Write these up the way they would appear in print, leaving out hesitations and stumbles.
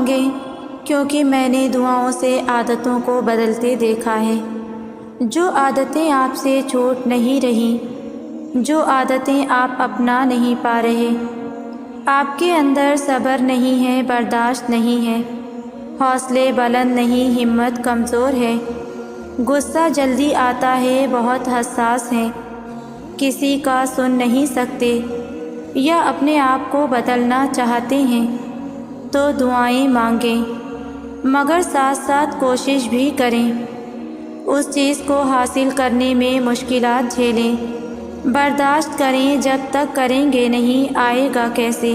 مانگیں، کیونکہ میں نے دعاؤں سے عادتوں کو بدلتے دیکھا ہے۔ جو عادتیں آپ سے چھوٹ نہیں رہیں، جو عادتیں آپ اپنا نہیں پا رہے، آپ کے اندر صبر نہیں ہے، برداشت نہیں ہے، حوصلے بلند نہیں، ہمت کمزور ہے، غصہ جلدی آتا ہے، بہت حساس ہیں، کسی کا سن نہیں سکتے، یا اپنے آپ کو بدلنا چاہتے ہیں، تو دعائیں مانگیں، مگر ساتھ ساتھ کوشش بھی کریں۔ اس چیز کو حاصل کرنے میں مشکلات جھیلیں، برداشت کریں، جب تک کریں گے نہیں آئے گا کیسے؟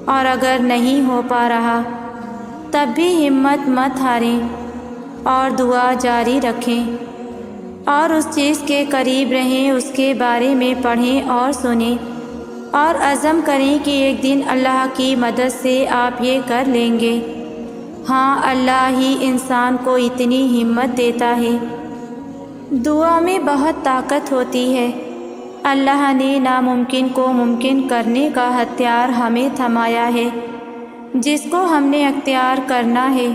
اور اگر نہیں ہو پا رہا تب بھی ہمت مت ہاریں اور دعا جاری رکھیں، اور اس چیز کے قریب رہیں، اس کے بارے میں پڑھیں اور سنیں، اور عزم کریں کہ ایک دن اللہ کی مدد سے آپ یہ کر لیں گے۔ ہاں، اللہ ہی انسان کو اتنی ہمت دیتا ہے۔ دعا میں بہت طاقت ہوتی ہے۔ اللہ نے ناممکن کو ممکن کرنے کا ہتھیار ہمیں تھمایا ہے، جس کو ہم نے اختیار کرنا ہے،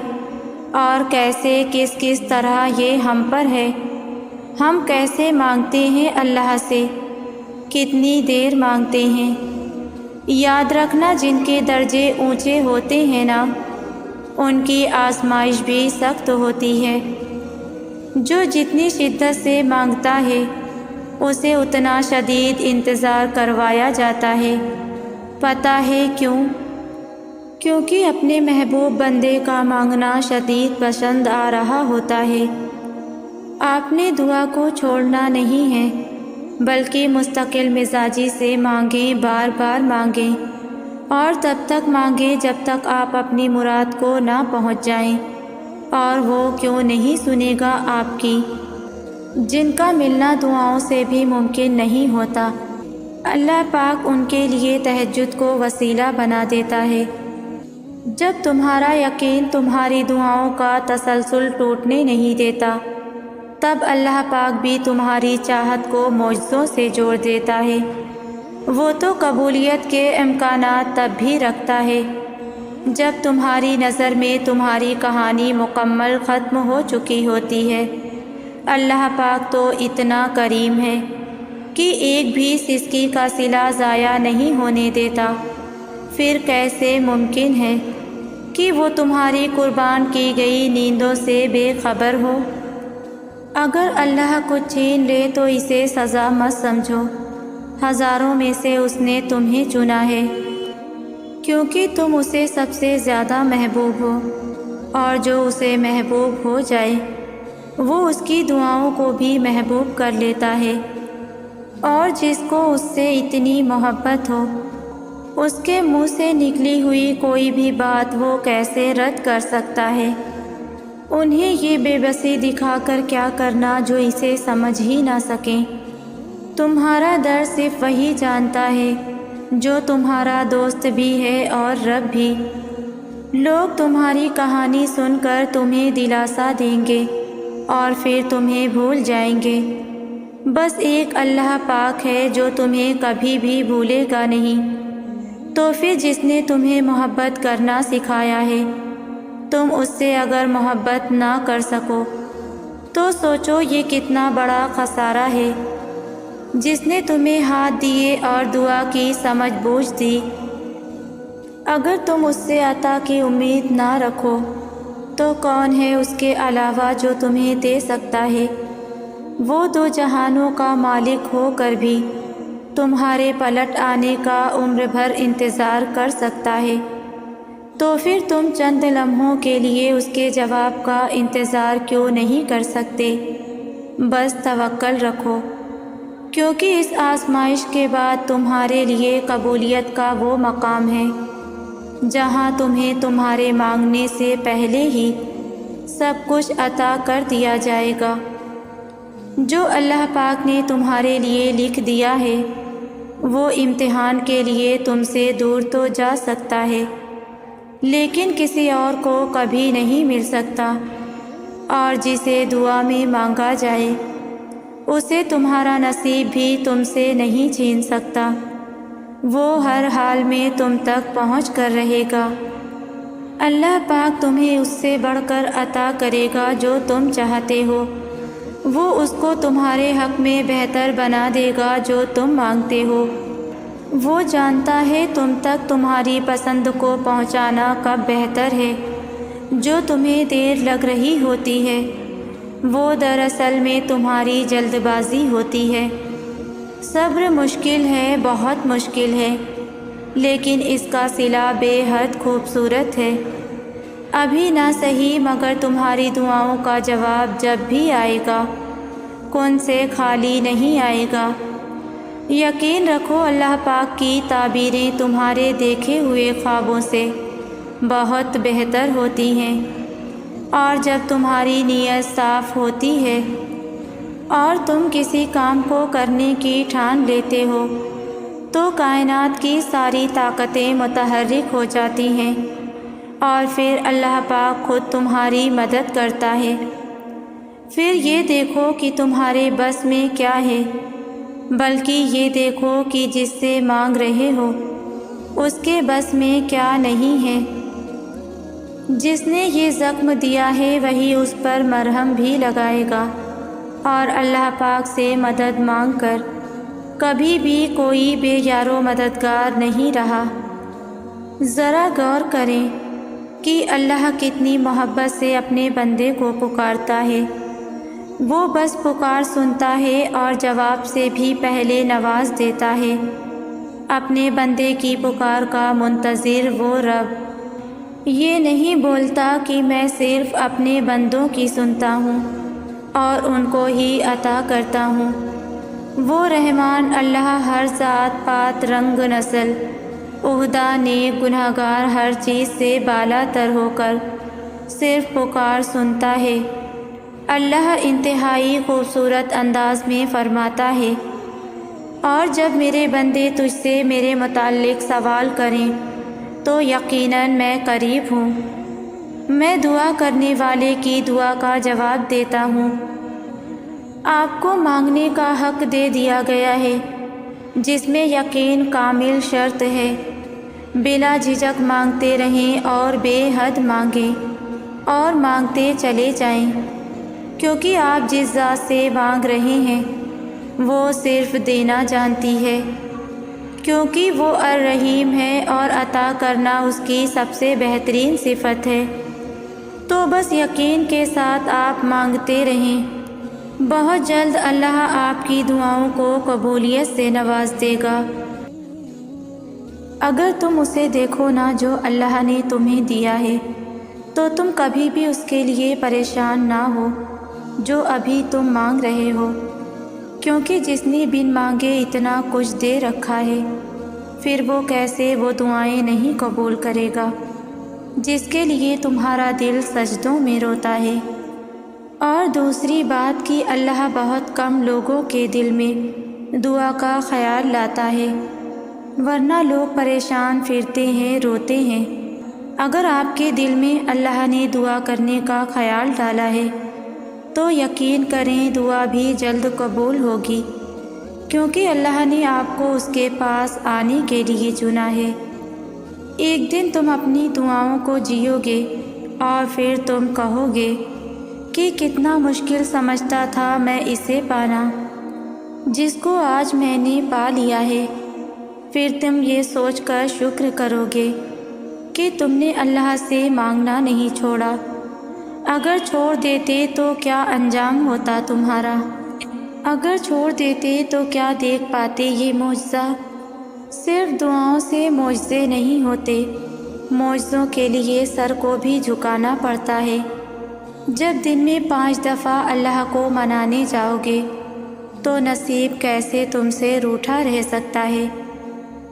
اور کیسے کس طرح یہ ہم پر ہے۔ ہم کیسے مانگتے ہیں اللہ سے، کتنی دیر مانگتے ہیں۔ یاد رکھنا، جن کے درجے اونچے ہوتے ہیں نا، ان کی آزمائش بھی سخت ہوتی ہے۔ جو جتنی شدت سے مانگتا ہے، اسے اتنا شدید انتظار کروایا جاتا ہے۔ پتہ ہے کیوں؟ کیونکہ اپنے محبوب بندے کا مانگنا شدید پسند آ رہا ہوتا ہے۔ آپ نے دعا کو چھوڑنا نہیں ہے، بلکہ مستقل مزاجی سے مانگیں، بار بار مانگیں، اور تب تک مانگیں جب تک آپ اپنی مراد کو نہ پہنچ جائیں۔ اور وہ کیوں نہیں سنے گا آپ کی، جن کا ملنا دعاؤں سے بھی ممکن نہیں ہوتا؟ اللہ پاک ان کے لیے تہجد کو وسیلہ بنا دیتا ہے۔ جب تمہارا یقین تمہاری دعاؤں کا تسلسل ٹوٹنے نہیں دیتا، تب اللہ پاک بھی تمہاری چاہت کو معجزوں سے جوڑ دیتا ہے۔ وہ تو قبولیت کے امکانات تب بھی رکھتا ہے جب تمہاری نظر میں تمہاری کہانی مکمل ختم ہو چکی ہوتی ہے۔ اللہ پاک تو اتنا کریم ہے کہ ایک بھی سسکی کا صلہ ضائع نہیں ہونے دیتا۔ پھر کیسے ممکن ہے کہ وہ تمہاری قربان کی گئی نیندوں سے بے خبر ہو؟ اگر اللہ کچھ چھین لے تو اسے سزا مت سمجھو، ہزاروں میں سے اس نے تمہیں چنا ہے، کیونکہ تم اسے سب سے زیادہ محبوب ہو، اور جو اسے محبوب ہو جائے وہ اس کی دعاؤں کو بھی محبوب کر لیتا ہے، اور جس کو اس سے اتنی محبت ہو، اس کے منہ سے نکلی ہوئی کوئی بھی بات وہ کیسے رد کر سکتا ہے؟ انہیں یہ بے بسی دکھا کر کیا کرنا جو اسے سمجھ ہی نہ سکیں۔ تمہارا درد صرف وہی جانتا ہے جو تمہارا دوست بھی ہے اور رب بھی۔ لوگ تمہاری کہانی سن کر تمہیں دلاسا دیں گے اور پھر تمہیں بھول جائیں گے۔ بس ایک اللہ پاک ہے جو تمہیں کبھی بھی بھولے گا نہیں۔ تو پھر جس نے تمہیں محبت کرنا سکھایا ہے، تم اس سے اگر محبت نہ کر سکو تو سوچو یہ کتنا بڑا خسارہ ہے۔ جس نے تمہیں ہاتھ دیے اور دعا کی سمجھ بوجھ دی، اگر تم اس سے عطا کی امید نہ رکھو تو کون ہے اس کے علاوہ جو تمہیں دے سکتا ہے؟ وہ دو جہانوں کا مالک ہو کر بھی تمہارے پلٹ آنے کا عمر بھر انتظار کر سکتا ہے۔ تو پھر تم چند لمحوں کے لیے اس کے جواب کا انتظار کیوں نہیں کر سکتے؟ بس توکل رکھو، کیونکہ اس آزمائش کے بعد تمہارے لیے قبولیت کا وہ مقام ہے جہاں تمہیں تمہارے مانگنے سے پہلے ہی سب کچھ عطا کر دیا جائے گا۔ جو اللہ پاک نے تمہارے لیے لکھ دیا ہے وہ امتحان کے لیے تم سے دور تو جا سکتا ہے، لیکن کسی اور کو کبھی نہیں مل سکتا، اور جسے دعا میں مانگا جائے اسے تمہارا نصیب بھی تم سے نہیں چھین سکتا۔ وہ ہر حال میں تم تک پہنچ کر رہے گا۔ اللہ پاک تمہیں اس سے بڑھ کر عطا کرے گا جو تم چاہتے ہو۔ وہ اس کو تمہارے حق میں بہتر بنا دے گا جو تم مانگتے ہو۔ وہ جانتا ہے تم تک تمہاری پسند کو پہنچانا کب بہتر ہے، جو تمہیں دیر لگ رہی ہوتی ہے وہ دراصل میں تمہاری جلد بازی ہوتی ہے۔ صبر مشکل ہے، بہت مشکل ہے، لیکن اس کا صلہ بے حد خوبصورت ہے۔ ابھی نہ صحیح مگر تمہاری دعاؤں کا جواب جب بھی آئے گا کن سے خالی نہیں آئے گا۔ یقین رکھو اللہ پاک کی تعبیریں تمہارے دیکھے ہوئے خوابوں سے بہت بہتر ہوتی ہیں، اور جب تمہاری نیت صاف ہوتی ہے اور تم کسی کام کو کرنے کی ٹھان لیتے ہو تو کائنات کی ساری طاقتیں متحرک ہو جاتی ہیں، اور پھر اللہ پاک خود تمہاری مدد کرتا ہے۔ پھر یہ دیکھو کہ تمہارے بس میں کیا ہے، بلکہ یہ دیکھو کہ جس سے مانگ رہے ہو اس کے بس میں کیا نہیں ہے۔ جس نے یہ زخم دیا ہے وہی اس پر مرہم بھی لگائے گا، اور اللہ پاک سے مدد مانگ کر کبھی بھی کوئی بے یار و مددگار نہیں رہا۔ ذرا غور کریں کہ اللہ کتنی محبت سے اپنے بندے کو پکارتا ہے۔ وہ بس پکار سنتا ہے اور جواب سے بھی پہلے نواز دیتا ہے۔ اپنے بندے کی پکار کا منتظر وہ رب یہ نہیں بولتا کہ میں صرف اپنے بندوں کی سنتا ہوں اور ان کو ہی عطا کرتا ہوں۔ وہ رحمان اللہ ہر ذات پات رنگ نسل عہدہ نیک گناہگار ہر چیز سے بالا تر ہو کر صرف پکار سنتا ہے۔ اللہ انتہائی خوبصورت انداز میں فرماتا ہے، اور جب میرے بندے تجھ سے میرے متعلق سوال کریں تو یقیناً میں قریب ہوں، میں دعا کرنے والے کی دعا کا جواب دیتا ہوں۔ آپ کو مانگنے کا حق دے دیا گیا ہے جس میں یقین کامل شرط ہے۔ بلا جھجک مانگتے رہیں اور بے حد مانگیں اور مانگتے چلے جائیں، کیونکہ آپ جس ذات سے مانگ رہے ہیں وہ صرف دینا جانتی ہے، کیونکہ وہ الرحیم ہے اور عطا کرنا اس کی سب سے بہترین صفت ہے۔ تو بس یقین کے ساتھ آپ مانگتے رہیں، بہت جلد اللہ آپ کی دعاؤں کو قبولیت سے نواز دے گا۔ اگر تم اسے دیکھو نا جو اللہ نے تمہیں دیا ہے تو تم کبھی بھی اس کے لیے پریشان نہ ہو جو ابھی تم مانگ رہے ہو، کیونکہ جس نے بن مانگے اتنا کچھ دے رکھا ہے پھر وہ کیسے وہ دعائیں نہیں قبول کرے گا جس کے لیے تمہارا دل سجدوں میں روتا ہے۔ اور دوسری بات کہ اللہ بہت کم لوگوں کے دل میں دعا کا خیال لاتا ہے، ورنہ لوگ پریشان پھرتے ہیں، روتے ہیں۔ اگر آپ کے دل میں اللہ نے دعا کرنے کا خیال ڈالا ہے تو یقین کریں دعا بھی جلد قبول ہوگی، کیونکہ اللہ نے آپ کو اس کے پاس آنے کے لیے چنا ہے۔ ایک دن تم اپنی دعاؤں کو جیو گے اور پھر تم کہو گے کہ کتنا مشکل سمجھتا تھا میں اسے پانا جس کو آج میں نے پا لیا ہے۔ پھر تم یہ سوچ کر شکر کرو گے کہ تم نے اللہ سے مانگنا نہیں چھوڑا، اگر چھوڑ دیتے تو کیا انجام ہوتا تمہارا؟ اگر چھوڑ دیتے تو کیا دیکھ پاتے یہ معجزہ؟ صرف دعاؤں سے معجزے نہیں ہوتے، معجزوں کے لیے سر کو بھی جھکانا پڑتا ہے۔ جب دن میں 5 دفعہ اللہ کو منانے جاؤ گے تو نصیب کیسے تم سے روٹھا رہ سکتا ہے؟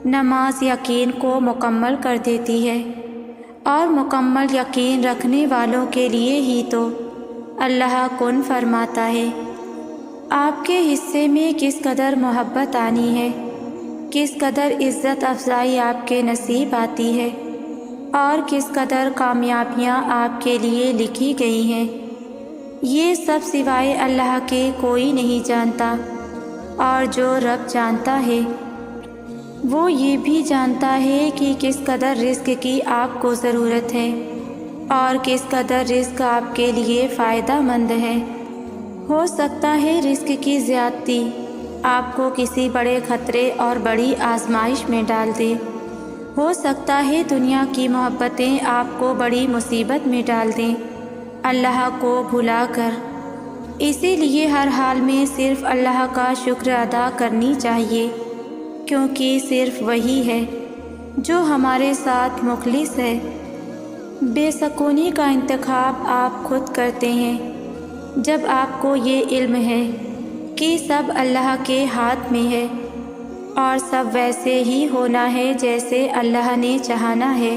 نماز یقین کو مکمل کر دیتی ہے، اور مکمل یقین رکھنے والوں کے لیے ہی تو اللہ کن فرماتا ہے۔ آپ کے حصے میں کس قدر محبت آنی ہے، کس قدر عزت افزائی آپ کے نصیب آتی ہے، اور کس قدر کامیابیاں آپ کے لیے لکھی گئی ہیں، یہ سب سوائے اللہ کے کوئی نہیں جانتا۔ اور جو رب جانتا ہے وہ یہ بھی جانتا ہے کہ کس قدر رزق کی آپ کو ضرورت ہے۔ اور کس قدر رزق آپ کے لیے فائدہ مند ہے۔ ہو سکتا ہے رزق کی زیادتی آپ کو کسی بڑے خطرے اور بڑی آزمائش میں ڈال دے۔ ہو سکتا ہے دنیا کی محبتیں آپ کو بڑی مصیبت میں ڈال دیں اللہ کو بھلا کر۔ اسی لیے ہر حال میں صرف اللہ کا شکر ادا کرنی چاہیے، کیونکہ صرف وہی ہے جو ہمارے ساتھ مخلص ہے۔ بے سکونی کا انتخاب آپ خود کرتے ہیں جب آپ کو یہ علم ہے کہ سب اللہ کے ہاتھ میں ہے اور سب ویسے ہی ہونا ہے جیسے اللہ نے چاہنا ہے،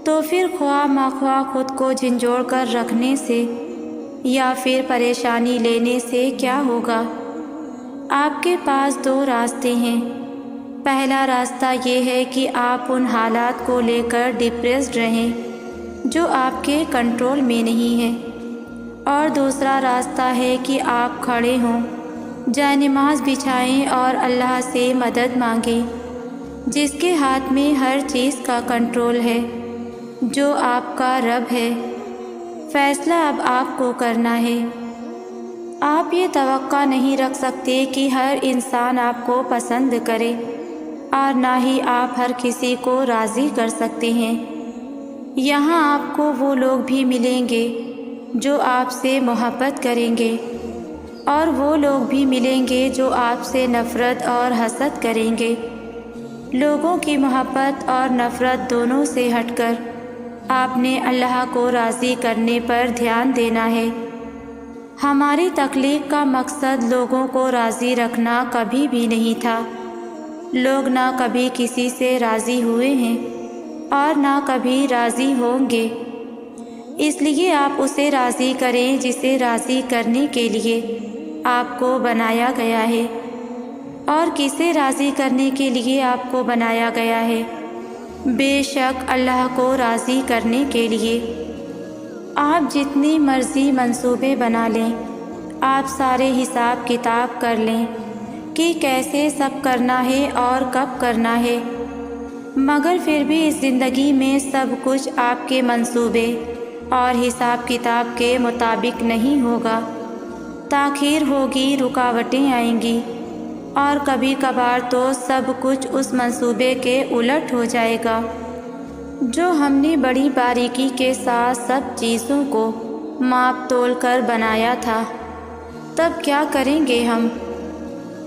تو پھر خواہ مخواہ خود کو جھنجھوڑ کر رکھنے سے یا پھر پریشانی لینے سے کیا ہوگا؟ آپ کے پاس دو راستے ہیں۔ پہلا راستہ یہ ہے کہ آپ ان حالات کو لے کر ڈپریسڈ رہیں جو آپ کے کنٹرول میں نہیں ہیں، اور دوسرا راستہ ہے کہ آپ کھڑے ہوں، جائے نماز بچھائیں اور اللہ سے مدد مانگیں، جس کے ہاتھ میں ہر چیز کا کنٹرول ہے، جو آپ کا رب ہے۔ فیصلہ اب آپ کو کرنا ہے۔ آپ یہ توقع نہیں رکھ سکتے کہ ہر انسان آپ کو پسند کرے، اور نہ ہی آپ ہر کسی کو راضی کر سکتے ہیں۔ یہاں آپ کو وہ لوگ بھی ملیں گے جو آپ سے محبت کریں گے، اور وہ لوگ بھی ملیں گے جو آپ سے نفرت اور حسد کریں گے۔ لوگوں کی محبت اور نفرت دونوں سے ہٹ کر آپ نے اللہ کو راضی کرنے پر دھیان دینا ہے۔ ہماری تخلیق کا مقصد لوگوں کو راضی رکھنا کبھی بھی نہیں تھا۔ لوگ نہ کبھی کسی سے راضی ہوئے ہیں اور نہ کبھی راضی ہوں گے، اس لیے آپ اسے راضی کریں جسے راضی کرنے کے لیے آپ کو بنایا گیا ہے۔ اور کسے راضی کرنے کے لیے آپ کو بنایا گیا ہے؟ بے شک اللہ کو راضی کرنے کے لیے۔ آپ جتنی مرضی منصوبے بنا لیں، آپ سارے حساب کتاب کر لیں کہ کیسے سب کرنا ہے اور کب کرنا ہے، مگر پھر بھی اس زندگی میں سب کچھ آپ کے منصوبے اور حساب کتاب کے مطابق نہیں ہوگا۔ تاخیر ہوگی، رکاوٹیں آئیں گی، اور کبھی کبھار تو سب کچھ اس منصوبے کے الٹ ہو جائے گا جو ہم نے بڑی باریکی کے ساتھ سب چیزوں کو ماپ تول کر بنایا تھا۔ تب کیا کریں گے ہم؟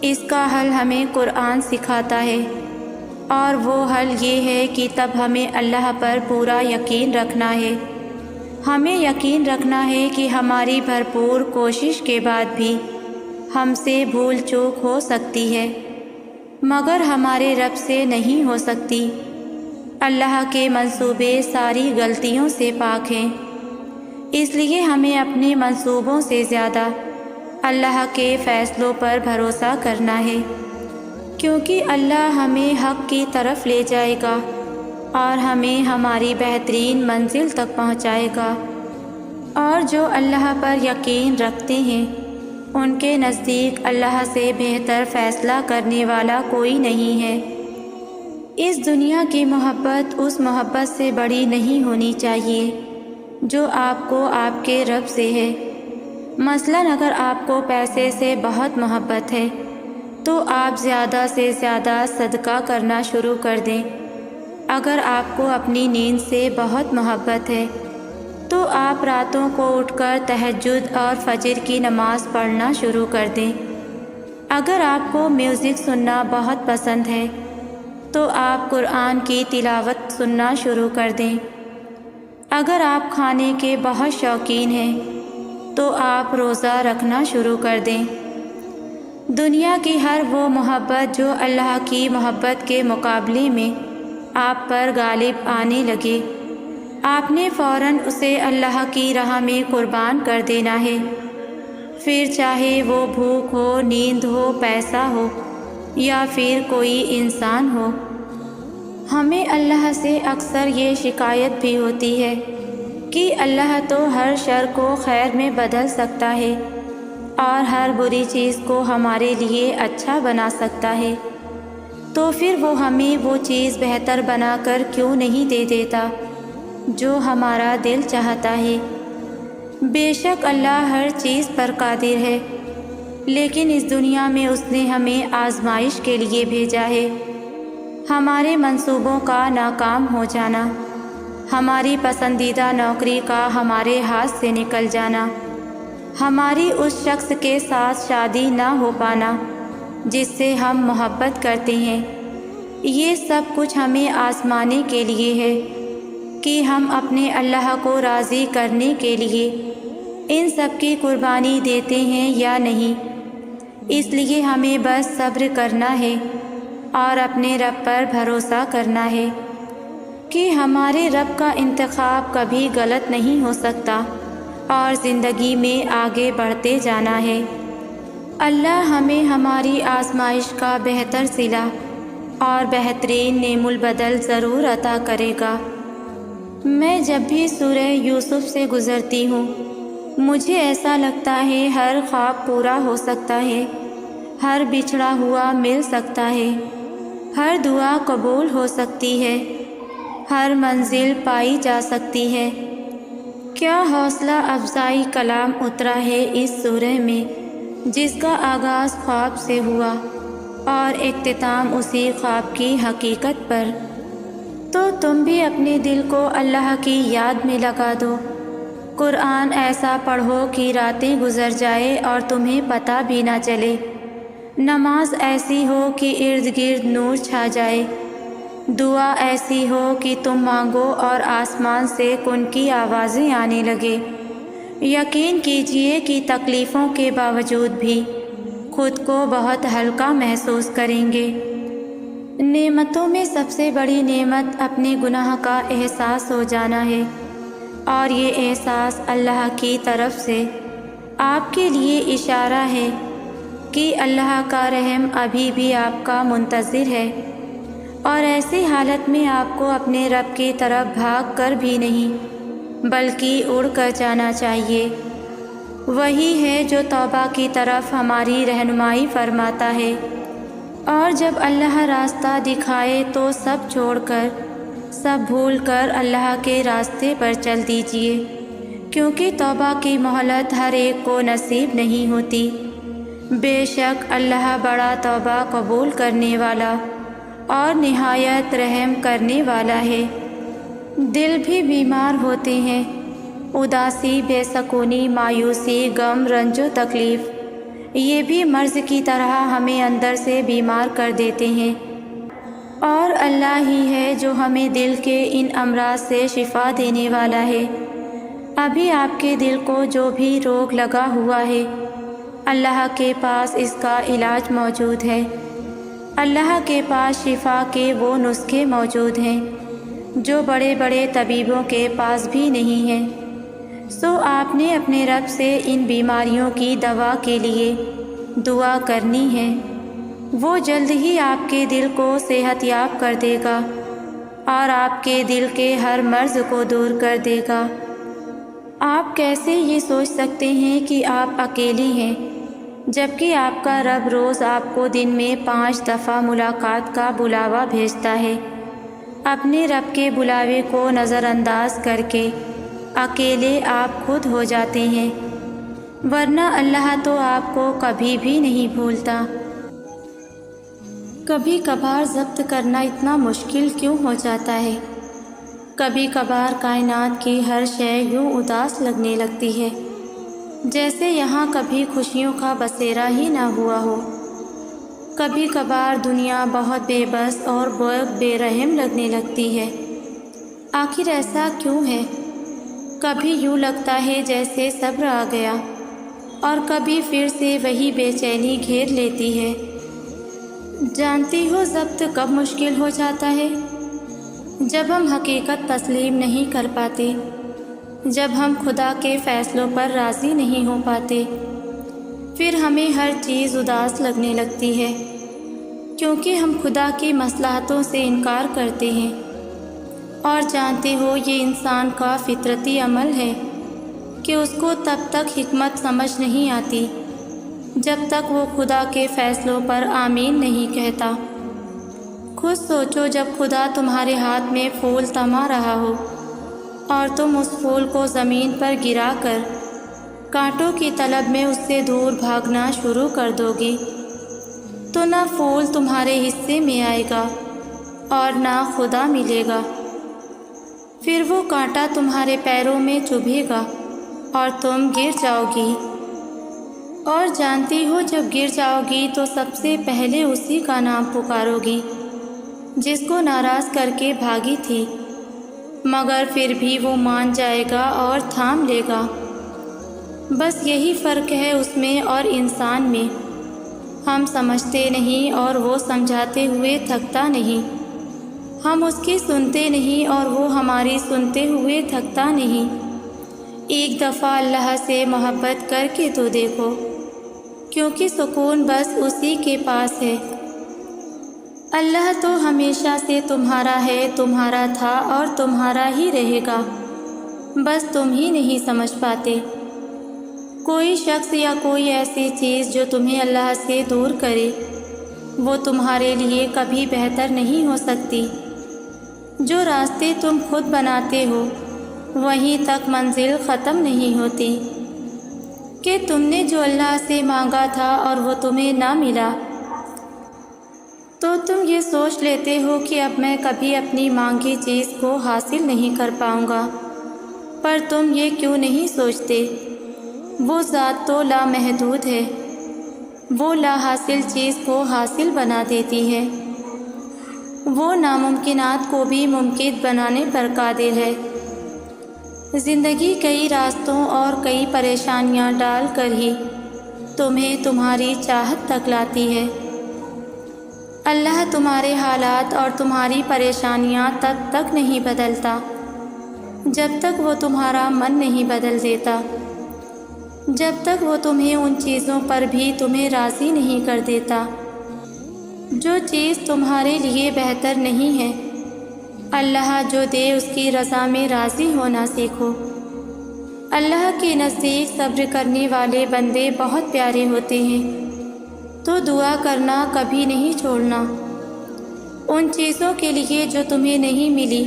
اس کا حل ہمیں قرآن سکھاتا ہے، اور وہ حل یہ ہے کہ تب ہمیں اللہ پر پورا یقین رکھنا ہے۔ ہمیں یقین رکھنا ہے کہ ہماری بھرپور کوشش کے بعد بھی ہم سے بھول چوک ہو سکتی ہے، مگر ہمارے رب سے نہیں ہو سکتی۔ اللہ کے منصوبے ساری غلطیوں سے پاک ہیں، اس لیے ہمیں اپنے منصوبوں سے زیادہ اللہ کے فیصلوں پر بھروسہ کرنا ہے، کیونکہ اللہ ہمیں حق کی طرف لے جائے گا اور ہمیں ہماری بہترین منزل تک پہنچائے گا۔ اور جو اللہ پر یقین رکھتے ہیں ان کے نزدیک اللہ سے بہتر فیصلہ کرنے والا کوئی نہیں ہے۔ اس دنیا کی محبت اس محبت سے بڑی نہیں ہونی چاہیے جو آپ کو آپ کے رب سے ہے۔ مثلاً اگر آپ کو پیسے سے بہت محبت ہے تو آپ زیادہ سے زیادہ صدقہ کرنا شروع کر دیں۔ اگر آپ کو اپنی نیند سے بہت محبت ہے تو آپ راتوں کو اٹھ کر تہجد اور فجر کی نماز پڑھنا شروع کر دیں۔ اگر آپ کو میوزک سننا بہت پسند ہے تو آپ قرآن کی تلاوت سننا شروع کر دیں۔ اگر آپ کھانے کے بہت شوقین ہیں تو آپ روزہ رکھنا شروع کر دیں۔ دنیا کی ہر وہ محبت جو اللہ کی محبت کے مقابلے میں آپ پر غالب آنے لگے، آپ نے فوراً اسے اللہ کی راہ میں قربان کر دینا ہے، پھر چاہے وہ بھوک ہو، نیند ہو، پیسہ ہو یا پھر کوئی انسان ہو۔ ہمیں اللہ سے اکثر یہ شکایت بھی ہوتی ہے کہ اللہ تو ہر شر کو خیر میں بدل سکتا ہے اور ہر بری چیز کو ہمارے لیے اچھا بنا سکتا ہے، تو پھر وہ ہمیں وہ چیز بہتر بنا کر کیوں نہیں دے دیتا جو ہمارا دل چاہتا ہے۔ بے شک اللہ ہر چیز پر قادر ہے، لیکن اس دنیا میں اس نے ہمیں آزمائش کے لیے بھیجا ہے۔ ہمارے منصوبوں کا ناکام ہو جانا، ہماری پسندیدہ نوکری کا ہمارے ہاتھ سے نکل جانا، ہماری اس شخص کے ساتھ شادی نہ ہو پانا جس سے ہم محبت کرتے ہیں، یہ سب کچھ ہمیں آزمانے کے لیے ہے کہ ہم اپنے اللہ کو راضی کرنے کے لیے ان سب کی قربانی دیتے ہیں یا نہیں۔ اس لیے ہمیں بس صبر کرنا ہے اور اپنے رب پر بھروسہ کرنا ہے کہ ہمارے رب کا انتخاب کبھی غلط نہیں ہو سکتا، اور زندگی میں آگے بڑھتے جانا ہے۔ اللہ ہمیں ہماری آزمائش کا بہتر صلہ اور بہترین نعم البدل ضرور عطا کرے گا۔ میں جب بھی سورہ یوسف سے گزرتی ہوں، مجھے ایسا لگتا ہے ہر خواب پورا ہو سکتا ہے، ہر بچھڑا ہوا مل سکتا ہے، ہر دعا قبول ہو سکتی ہے، ہر منزل پائی جا سکتی ہے۔ کیا حوصلہ افزائی کلام اترا ہے اس سورہ میں، جس کا آغاز خواب سے ہوا اور اختتام اسی خواب کی حقیقت پر۔ تو تم بھی اپنے دل کو اللہ کی یاد میں لگا دو۔ قرآن ایسا پڑھو کہ راتیں گزر جائے اور تمہیں پتہ بھی نہ چلے۔ نماز ایسی ہو کہ ارد گرد نور چھا جائے۔ دعا ایسی ہو کہ تم مانگو اور آسمان سے کن کی آوازیں آنے لگے۔ یقین کیجئے کہ تکلیفوں کے باوجود بھی خود کو بہت ہلکا محسوس کریں گے۔ نعمتوں میں سب سے بڑی نعمت اپنے گناہ کا احساس ہو جانا ہے، اور یہ احساس اللہ کی طرف سے آپ کے لیے اشارہ ہے کہ اللہ کا رحم ابھی بھی آپ کا منتظر ہے، اور ایسی حالت میں آپ کو اپنے رب کی طرف بھاگ کر بھی نہیں بلکہ اڑ کر جانا چاہیے۔ وہی ہے جو توبہ کی طرف ہماری رہنمائی فرماتا ہے، اور جب اللہ راستہ دکھائے تو سب چھوڑ کر، سب بھول کر اللہ کے راستے پر چل دیجیے، کیونکہ توبہ کی مہلت ہر ایک کو نصیب نہیں ہوتی۔ بے شک اللہ بڑا توبہ قبول کرنے والا اور نہایت رحم کرنے والا ہے۔ دل بھی بیمار ہوتے ہیں، اداسی، بے سکونی، مایوسی، غم، رنج و تکلیف، یہ بھی مرض کی طرح ہمیں اندر سے بیمار کر دیتے ہیں، اور اللہ ہی ہے جو ہمیں دل کے ان امراض سے شفا دینے والا ہے۔ ابھی آپ کے دل کو جو بھی روگ لگا ہوا ہے، اللہ کے پاس اس کا علاج موجود ہے۔ اللہ کے پاس شفا کے وہ نسخے موجود ہیں جو بڑے بڑے طبیبوں کے پاس بھی نہیں ہیں۔ سو آپ نے اپنے رب سے ان بیماریوں کی دوا کے لیے دعا کرنی ہے، وہ جلد ہی آپ کے دل کو صحت یاب کر دے گا اور آپ کے دل کے ہر مرض کو دور کر دے گا۔ آپ کیسے یہ سوچ سکتے ہیں کہ آپ اکیلے ہیں، جبکہ آپ کا رب روز آپ کو دن میں 5 دفعہ ملاقات کا بلاوا بھیجتا ہے؟ اپنے رب کے بلاوے کو نظر انداز کر کے اکیلے آپ خود ہو جاتے ہیں، ورنہ اللہ تو آپ کو کبھی بھی نہیں بھولتا۔ کبھی کبھار ضبط کرنا اتنا مشکل کیوں ہو جاتا ہے؟ کبھی کبھار کائنات کی ہر شے یوں اداس لگنے لگتی ہے جیسے یہاں کبھی خوشیوں کا بسیرا ہی نہ ہوا ہو۔ کبھی کبھار دنیا بہت بے بس اور بہت بے رحم لگنے لگتی ہے۔ آخر ایسا کیوں ہے؟ کبھی یوں لگتا ہے جیسے صبر آ گیا، اور کبھی پھر سے وہی بے چینی گھیر لیتی ہے۔ جانتی ہو ضبط کب مشکل ہو جاتا ہے؟ جب ہم حقیقت تسلیم نہیں کر پاتے، جب ہم خدا کے فیصلوں پر راضی نہیں ہو پاتے، پھر ہمیں ہر چیز اداس لگنے لگتی ہے، کیونکہ ہم خدا کی مصلحتوں سے انکار کرتے ہیں۔ اور جانتے ہو یہ انسان کا فطرتی عمل ہے کہ اس کو تب تک حکمت سمجھ نہیں آتی جب تک وہ خدا کے فیصلوں پر آمین نہیں کہتا۔ خود سوچو، جب خدا تمہارے ہاتھ میں پھول تھما رہا ہو اور تم اس پھول کو زمین پر گرا کر کانٹوں کی طلب میں اس سے دور بھاگنا شروع کر دو گی تو نہ پھول تمہارے حصے میں آئے گا اور نہ خدا ملے گا۔ پھر وہ کانٹا تمہارے پیروں میں چبھے گا اور تم گر جاؤ گی، اور جانتی ہو جب گر جاؤ گی تو سب سے پہلے اسی کا نام پکارو گی جس کو ناراض کر کے بھاگی تھی، مگر پھر بھی وہ مان جائے گا اور تھام لے گا۔ بس یہی فرق ہے اس میں اور انسان میں، ہم سمجھتے نہیں اور وہ سمجھاتے ہوئے تھکتا نہیں، ہم اس کی سنتے نہیں اور وہ ہماری سنتے ہوئے تھکتا نہیں۔ ایک دفعہ اللہ سے محبت کر کے تو دیکھو، کیونکہ سکون بس اسی کے پاس ہے۔ اللہ تو ہمیشہ سے تمہارا ہے، تمہارا تھا اور تمہارا ہی رہے گا، بس تم ہی نہیں سمجھ پاتے۔ کوئی شخص یا کوئی ایسی چیز جو تمہیں اللہ سے دور کرے، وہ تمہارے لیے کبھی بہتر نہیں ہو سکتی۔ جو راستے تم خود بناتے ہو وہیں تک منزل ختم نہیں ہوتی۔ کہ تم نے جو اللہ سے مانگا تھا اور وہ تمہیں نہ ملا، تو تم یہ سوچ لیتے ہو کہ اب میں کبھی اپنی مانگی چیز کو حاصل نہیں کر پاؤں گا، پر تم یہ کیوں نہیں سوچتے؟ وہ ذات تو لامحدود ہے، وہ لا حاصل چیز کو حاصل بنا دیتی ہے، وہ ناممکنات کو بھی ممکن بنانے پر قادر ہے۔ زندگی کئی راستوں اور کئی پریشانیاں ڈال کر ہی تمہیں تمہاری چاہت تک لاتی ہے۔ اللہ تمہارے حالات اور تمہاری پریشانیاں تب تک نہیں بدلتا جب تک وہ تمہارا من نہیں بدل دیتا، جب تک وہ تمہیں ان چیزوں پر بھی تمہیں راضی نہیں کر دیتا جو چیز تمہارے لیے بہتر نہیں ہے۔ اللہ جو دے اس کی رضا میں راضی ہونا سیکھو۔ اللہ کے نزدیک صبر کرنے والے بندے بہت پیارے ہوتے ہیں، تو دعا کرنا کبھی نہیں چھوڑنا ان چیزوں کے لیے جو تمہیں نہیں ملی،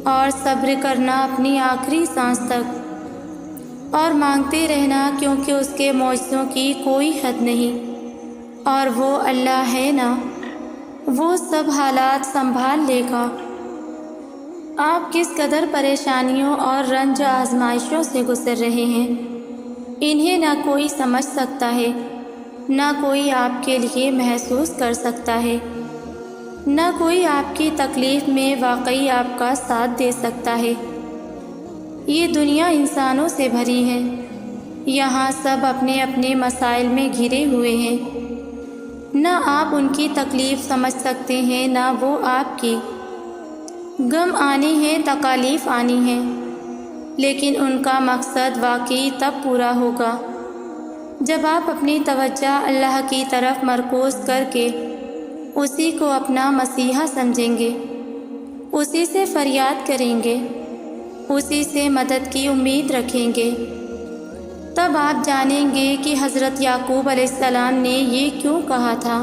اور صبر کرنا اپنی آخری سانس تک، اور مانگتے رہنا کیونکہ اس کے معجزوں کی کوئی حد نہیں، اور وہ اللہ ہے نا، وہ سب حالات سنبھال لے گا۔ آپ کس قدر پریشانیوں اور رنج و آزمائشوں سے گزر رہے ہیں، انہیں نہ کوئی سمجھ سکتا ہے، نہ کوئی آپ کے لیے محسوس کر سکتا ہے، نہ کوئی آپ کی تکلیف میں واقعی آپ کا ساتھ دے سکتا ہے۔ یہ دنیا انسانوں سے بھری ہے، یہاں سب اپنے اپنے مسائل میں گھرے ہوئے ہیں، نہ آپ ان کی تکلیف سمجھ سکتے ہیں نہ وہ آپ کی۔ غم آنے ہیں، تکالیف آنی ہیں، لیکن ان کا مقصد واقعی تب پورا ہوگا جب آپ اپنی توجہ اللہ کی طرف مرکوز کر کے اسی کو اپنا مسیحا سمجھیں گے، اسی سے فریاد کریں گے، اسی سے مدد کی امید رکھیں گے۔ تب آپ جانیں گے کہ حضرت یعقوب علیہ السلام نے یہ کیوں کہا تھا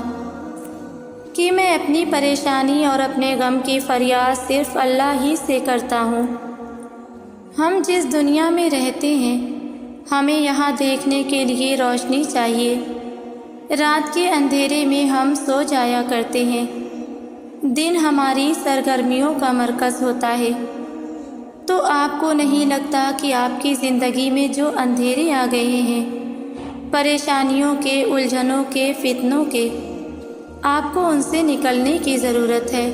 کہ میں اپنی پریشانی اور اپنے غم کی فریاد صرف اللہ ہی سے کرتا ہوں۔ ہم جس دنیا میں رہتے ہیں، ہمیں یہاں دیکھنے کے لیے روشنی چاہیے۔ رات کے اندھیرے میں ہم سو جایا کرتے ہیں، دن ہماری سرگرمیوں کا مرکز ہوتا ہے۔ تو آپ کو نہیں لگتا کہ آپ کی زندگی میں جو اندھیرے آ گئے ہیں، پریشانیوں کے، الجھنوں کے، فتنوں کے، آپ کو ان سے نکلنے کی ضرورت ہے؟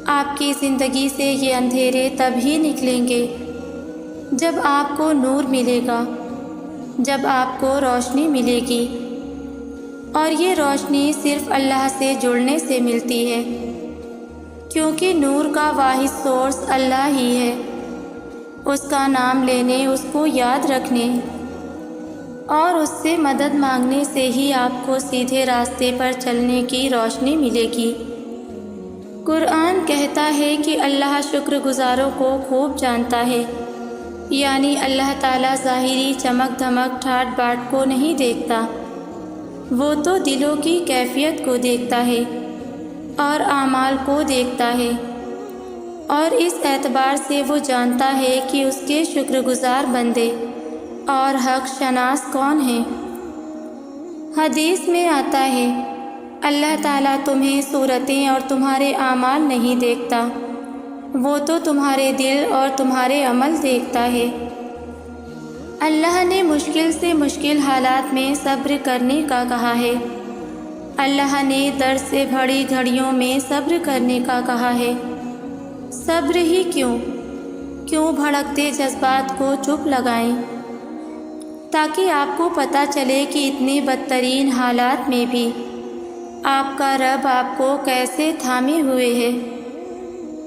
آپ کی زندگی سے یہ اندھیرے تب ہی نکلیں گے جب آپ کو نور ملے گا، جب آپ کو روشنی ملے گی، اور یہ روشنی صرف اللہ سے جڑنے سے ملتی ہے، کیونکہ نور کا واحد سورس اللہ ہی ہے۔ اس کا نام لینے، اس کو یاد رکھنے اور اس سے مدد مانگنے سے ہی آپ کو سیدھے راستے پر چلنے کی روشنی ملے گی۔ قرآن کہتا ہے کہ اللہ شکر گزاروں کو خوب جانتا ہے، یعنی اللہ تعالیٰ ظاہری چمک دھمک ٹھاٹ باٹ کو نہیں دیکھتا، وہ تو دلوں کی کیفیت کو دیکھتا ہے اور اعمال کو دیکھتا ہے۔ اور اس اعتبار سے وہ جانتا ہے کہ اس کے شکر گزار بندے اور حق شناس کون ہیں۔ حدیث میں آتا ہے، اللہ تعالیٰ تمہیں صورتیں اور تمہارے اعمال نہیں دیکھتا، وہ تو تمہارے دل اور تمہارے عمل دیکھتا ہے۔ اللہ نے مشکل سے مشکل حالات میں صبر کرنے کا کہا ہے۔ اللہ نے درد سے بھری گھڑیوں میں صبر کرنے کا کہا ہے۔ صبر ہی کیوں بھڑکتے جذبات کو چپ لگائیں، تاکہ آپ کو پتہ چلے کہ اتنے بدترین حالات میں بھی آپ کا رب آپ کو کیسے تھامے ہوئے ہے،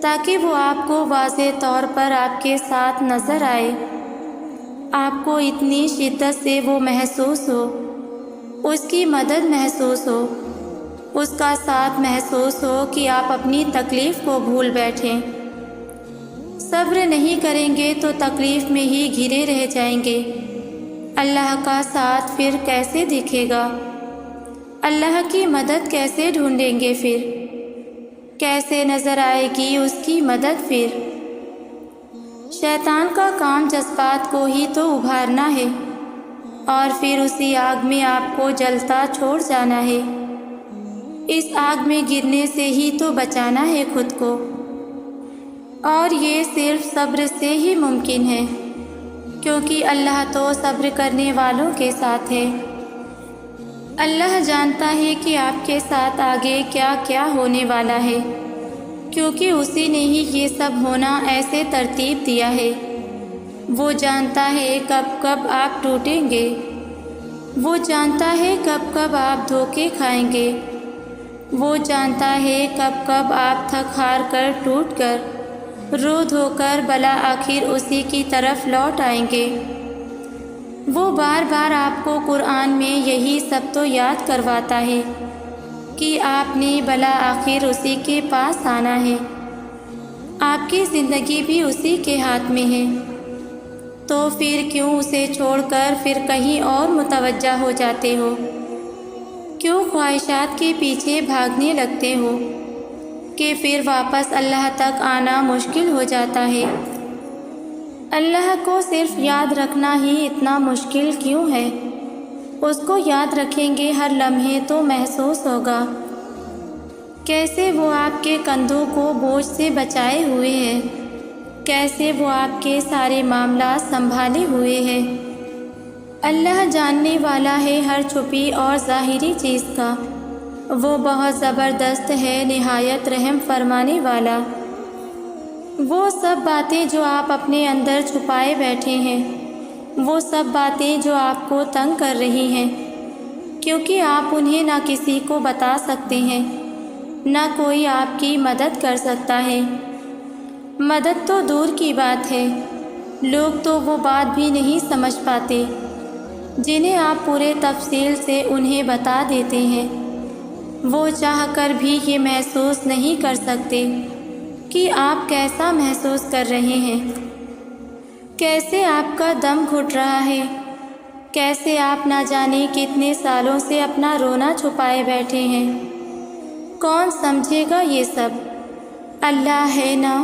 تاکہ وہ آپ کو واضح طور پر آپ کے ساتھ نظر آئے، آپ کو اتنی شدت سے وہ محسوس ہو، اس کی مدد محسوس ہو، اس کا ساتھ محسوس ہو کہ آپ اپنی تکلیف کو بھول بیٹھیں۔ صبر نہیں کریں گے تو تکلیف میں ہی گھرے رہ جائیں گے۔ اللہ کا ساتھ پھر کیسے دکھے گا؟ اللہ کی مدد کیسے ڈھونڈیں گے؟ پھر کیسے نظر آئے گی اس کی مدد؟ پھر شیطان کا کام جذبات کو ہی تو ابھارنا ہے، اور پھر اسی آگ میں آپ کو جلتا چھوڑ جانا ہے۔ اس آگ میں گرنے سے ہی تو بچانا ہے خود کو، اور یہ صرف صبر سے ہی ممکن ہے، کیونکہ اللہ تو صبر کرنے والوں کے ساتھ ہے۔ اللہ جانتا ہے کہ آپ کے ساتھ آگے کیا کیا ہونے والا ہے، کیونکہ اسی نے ہی یہ سب ہونا ایسے ترتیب دیا ہے۔ وہ جانتا ہے کب کب آپ ٹوٹیں گے، وہ جانتا ہے کب کب آپ دھوکے کھائیں گے، وہ جانتا ہے کب کب آپ تھک ہار کر ٹوٹ کر رو دھو کر بالآخر اسی کی طرف لوٹ آئیں گے۔ وہ بار بار آپ کو قرآن میں یہی سب تو یاد کرواتا ہے کہ آپ نے بالآخر اسی کے پاس آنا ہے، آپ کی زندگی بھی اسی کے ہاتھ میں ہے، تو پھر کیوں اسے چھوڑ کر پھر کہیں اور متوجہ ہو جاتے ہو؟ کیوں خواہشات کے پیچھے بھاگنے لگتے ہو کہ پھر واپس اللہ تک آنا مشکل ہو جاتا ہے؟ اللہ کو صرف یاد رکھنا ہی اتنا مشکل کیوں ہے؟ اس کو یاد رکھیں گے ہر لمحے تو محسوس ہوگا کیسے وہ آپ کے کندھوں کو بوجھ سے بچائے ہوئے ہے، کیسے وہ آپ کے سارے معاملات سنبھالے ہوئے ہیں۔ اللہ جاننے والا ہے ہر چھپی اور ظاہری چیز کا، وہ بہت زبردست ہے، نہایت رحم فرمانے والا۔ وہ سب باتیں جو آپ اپنے اندر چھپائے بیٹھے ہیں، وہ سب باتیں جو آپ کو تنگ کر رہی ہیں، کیونکہ آپ انہیں نہ کسی کو بتا سکتے ہیں، نہ کوئی آپ کی مدد کر سکتا ہے۔ مدد تو دور کی بات ہے، لوگ تو وہ بات بھی نہیں سمجھ پاتے جنہیں آپ پورے تفصیل سے انہیں بتا دیتے ہیں۔ وہ چاہ کر بھی یہ محسوس نہیں کر سکتے کہ آپ کیسا محسوس کر رہے ہیں، کیسے آپ کا دم گھٹ رہا ہے، کیسے آپ نہ جانے کتنے سالوں سے اپنا رونا چھپائے بیٹھے ہیں۔ کون سمجھے گا یہ سب؟ اللہ ہے نا،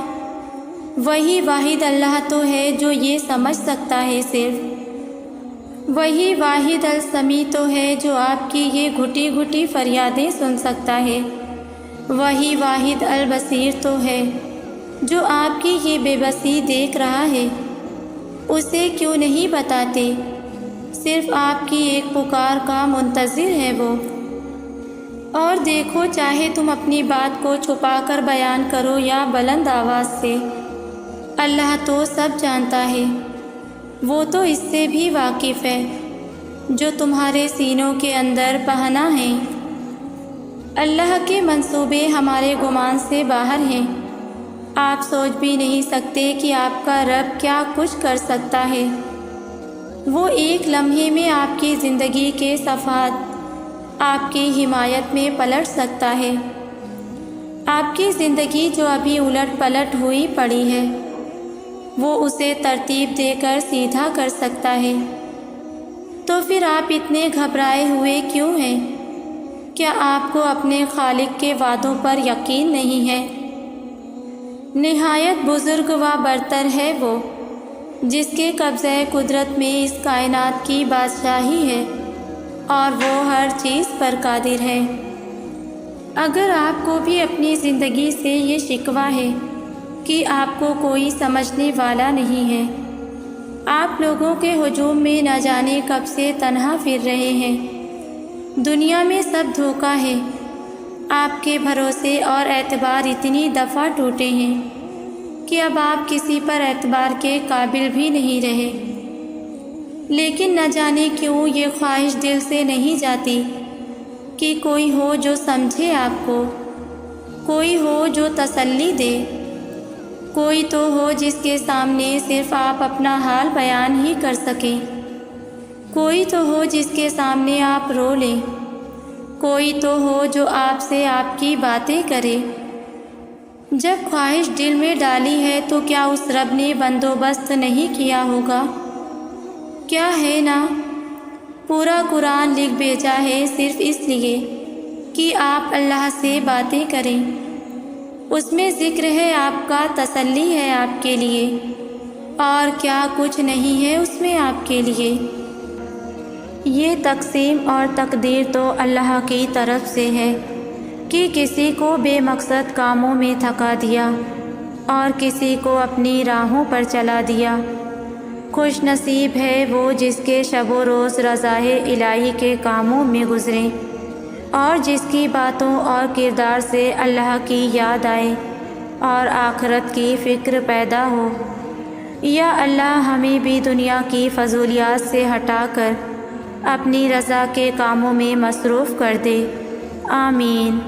وہی واحد اللہ تو ہے جو یہ سمجھ سکتا ہے۔ صرف وہی واحد السمیع تو ہے جو آپ کی یہ گھٹی گھٹی فریادیں سن سکتا ہے۔ وہی واحد البصیر تو ہے جو آپ کی یہ بے بسی دیکھ رہا ہے۔ اسے کیوں نہیں بتاتے؟ صرف آپ کی ایک پکار کا منتظر ہے وہ۔ اور دیکھو، چاہے تم اپنی بات کو چھپا کر بیان کرو یا بلند آواز سے، اللہ تو سب جانتا ہے، وہ تو اس سے بھی واقف ہے جو تمہارے سینوں کے اندر پہنا ہے۔ اللہ کے منصوبے ہمارے گمان سے باہر ہیں۔ آپ سوچ بھی نہیں سکتے کہ آپ کا رب کیا کچھ کر سکتا ہے۔ وہ ایک لمحے میں آپ کی زندگی کے صفحات آپ کی حمایت میں پلٹ سکتا ہے۔ آپ کی زندگی جو ابھی الٹ پلٹ ہوئی پڑی ہے، وہ اسے ترتیب دے کر سیدھا کر سکتا ہے۔ تو پھر آپ اتنے گھبرائے ہوئے کیوں ہیں؟ کیا آپ کو اپنے خالق کے وعدوں پر یقین نہیں ہے؟ نہایت بزرگ و برتر ہے وہ جس کے قبضہ قدرت میں اس کائنات کی بادشاہی ہے اور وہ ہر چیز پر قادر ہے۔ اگر آپ کو بھی اپنی زندگی سے یہ شکوہ ہے کہ آپ کو کوئی سمجھنے والا نہیں ہے، آپ لوگوں کے ہجوم میں نہ جانے کب سے تنہا پھر رہے ہیں، دنیا میں سب دھوکہ ہے، آپ کے بھروسے اور اعتبار اتنی دفعہ ٹوٹے ہیں کہ اب آپ کسی پر اعتبار کے قابل بھی نہیں رہے، لیکن نہ جانے کیوں یہ خواہش دل سے نہیں جاتی کہ کوئی ہو جو سمجھے آپ کو، کوئی ہو جو تسلی دے، کوئی تو ہو جس کے سامنے صرف آپ اپنا حال بیان ہی کر سکیں، کوئی تو ہو جس کے سامنے آپ رو لیں، کوئی تو ہو جو آپ سے آپ کی باتیں کرے۔ جب خواہش دل میں ڈالی ہے تو کیا اس رب نے بندوبست نہیں کیا ہوگا؟ کیا ہے نا، پورا قرآن لکھ بھیجا ہے صرف اس لیے کہ آپ اللہ سے باتیں کریں۔ اس میں ذکر ہے آپ کا، تسلی ہے آپ کے لیے، اور کیا کچھ نہیں ہے اس میں آپ کے لیے۔ یہ تقسیم اور تقدیر تو اللہ کی طرف سے ہے کہ کسی کو بے مقصد کاموں میں تھکا دیا اور کسی کو اپنی راہوں پر چلا دیا۔ خوش نصیب ہے وہ جس کے شب و روز رضائے الہی کے کاموں میں گزریں اور جس کی باتوں اور کردار سے اللہ کی یاد آئے اور آخرت کی فکر پیدا ہو۔ یا اللہ ہمیں بھی دنیا کی فضولیات سے ہٹا کر اپنی رضا کے کاموں میں مصروف کر دے، آمین۔